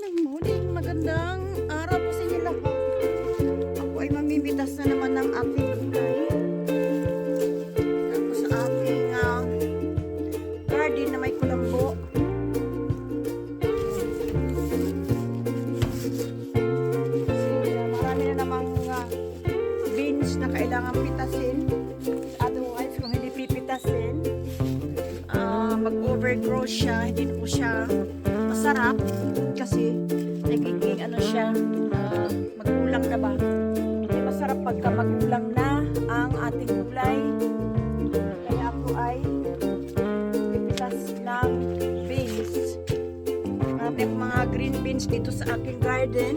Good morning, magandang araw po sa inyo lahat. Ako ay mamimitas na naman ng aking gulay. Tapos sa aking garden na may kulambo. Marami na namang beans na kailangan pitasin. Otherwise, kung hindi pipitasin, mag-overgrow siya, hindi na po siya masarap kasi nagiging ano siya, magulang na ba? Hindi masarap pagka magulang na ang ating gulay. Kaya ako ay pipitas ng beans. Marami akong mga green beans dito sa aking garden.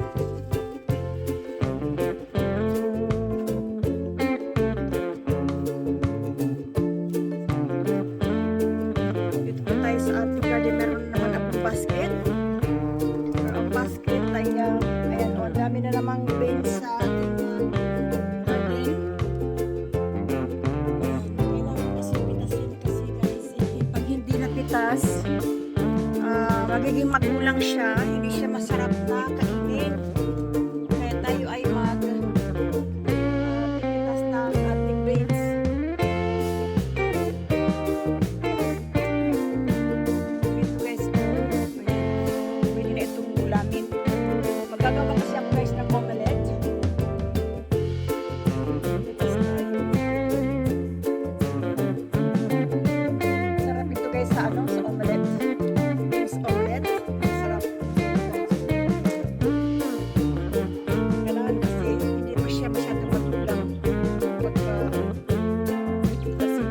Dito po tayo sa ating garden. Meron naman akong basket. Basket ay ayan o, dami na namang beans sa ating garden. Kailangan kasi pitasin kasi guys, pag hindi napitas, magiging magulang siya, hindi siya masarap na kainin. Kaya tayo ay pipitas ng ating beans. Magagawa kasi ako guys ng omelette. Sarap ito guys sa ano, sa omelette. Beans omelette. Sarap. Kailangan kasi hindi pa siya masyadong matulang. Pagka kasi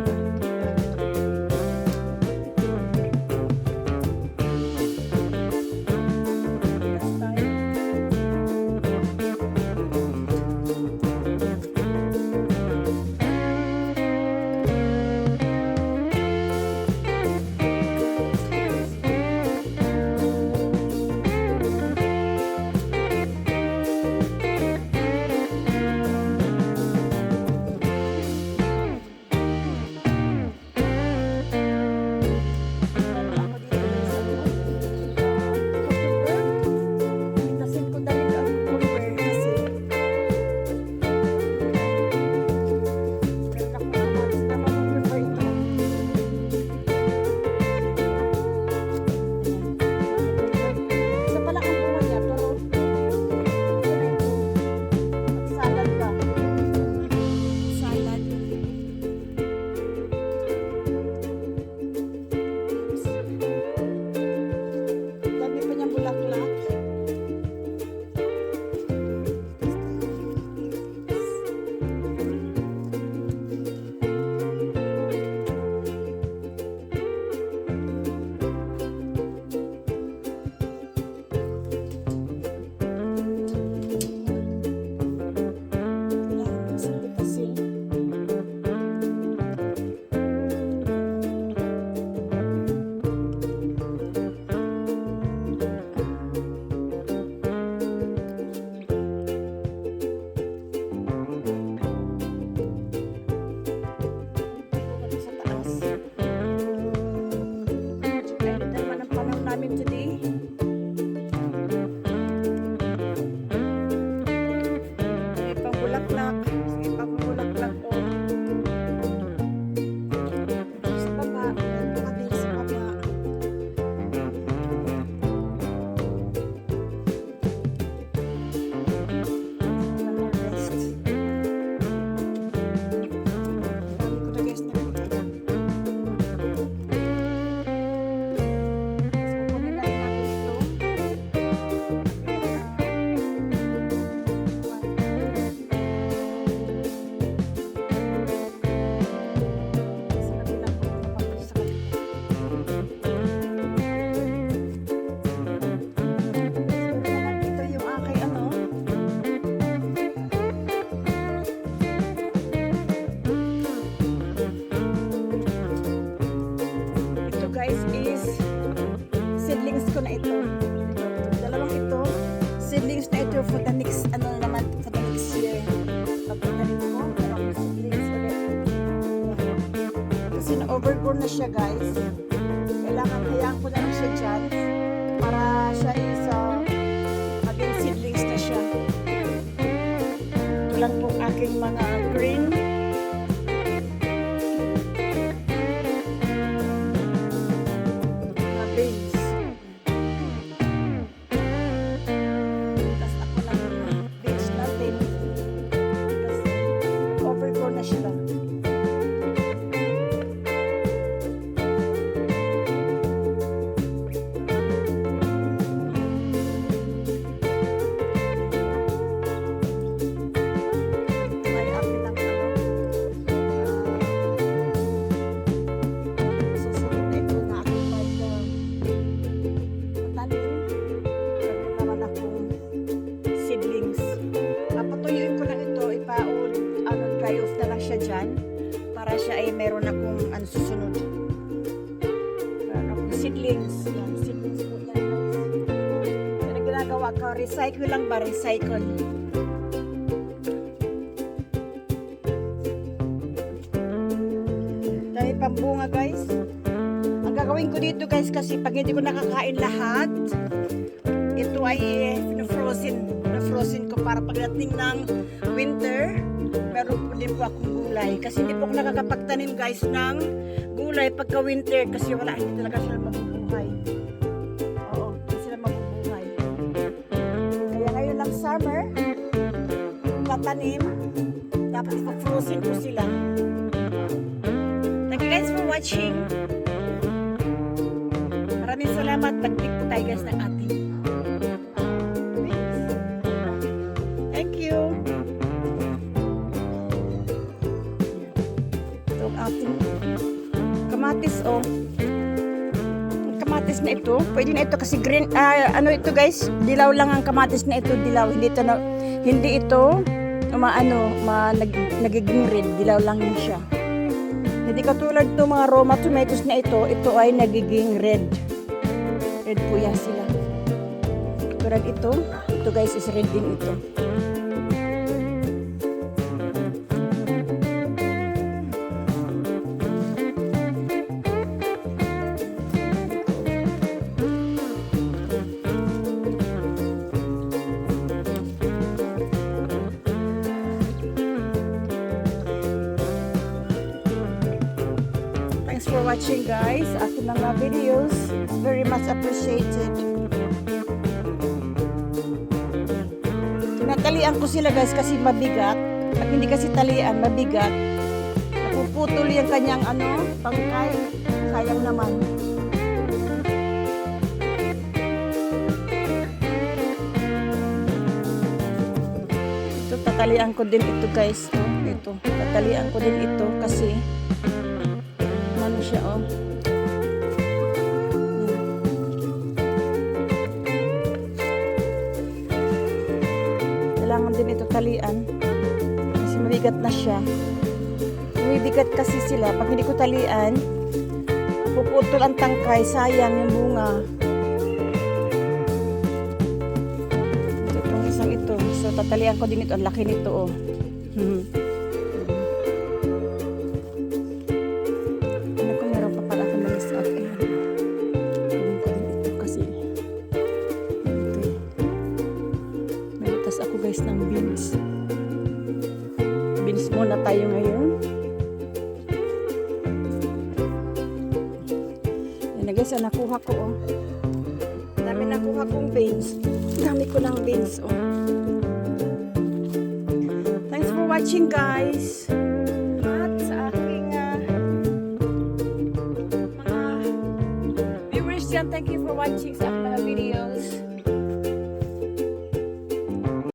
today. May pambulaklak. May pambulaklak po. Sa baba. Nakatira sa baba. Rest. Dami ko na guys na guys is seedlings ko na ito. Dalawang ito, seedlings na ito for the next, ano naman, for the next year. Pagpatalim ko, dalawang seedlings ulit. Kasi na-overgrown na siya guys. Kailangan hayaan ko na lang siya dyan para siya is lang po aking mga green. Mga beans. Tapos ako ng beans natin. Kasi overgrown na sila. May akin ang susunod na ito na aking patanim. Meron naman akong seedlings. Papatuyuin ko lang ito, dry off na lang siya dyan para siya ay meron akong susunod. Meron akong seedlings. Yan, seedlings po yan guys. Yan ang ginagawa ko. Recycle lang ba? Recycle. Dahil pambunga guys. Ang gagawin ko dito guys kasi pag hindi ko nakakain lahat, ito ay na-frozen ko para pagdating ng winter, meron po din po akong gulay. Kasi hindi po ako nakakapagtanim guys ng gulay pagka winter kasi hindi talaga sila mabubuhay. Oo, hindi sila mabubuhay. Kaya ngayon lang summer, tatanim, dapat ipa-frozen ko sila. Thank you guys for watching. Maraming salamat. Nag-click po tayo guys ng ating. Thank you. Ito ang ating kamatis oh. Ang kamatis na ito, pwede na ito kasi green, ito guys, dilaw lang ang kamatis na ito, dilaw. Hindi ito nagiging red, dilaw lang yun siya. Hindi katulad ng mga Roma tomatoes na ito ay nagiging red. Red po yan sila. Tulad ito guys is red din ito. Thanks for watching guys. Aking mga videos. Very much appreciated. Tinatalian ko sila guys kasi mabigat. Pag hindi kasi talian, mabigat. Napuputol yung kanyang pangkay. Sayang naman. Ito, tatalian ko din ito guys. Ito, tatalian ko din ito kasi siya oh. Kailangan din ito talian kasi mabigat na siya. Mabigat kasi sila pag hindi ko talian, puputol ang tangkay, sayang yung bunga. Itong isang ito, so tatalian ko din ito. Ang laki nito oh. Ako guys ng beans. Beans muna tayo ngayon. Yan na guys, nakuha ko oh. Dami nakuha kong beans. Dami ko ng beans oh. Thanks for watching guys. At sa aking mga viewers dyan, thank you for watching sa aking mga videos.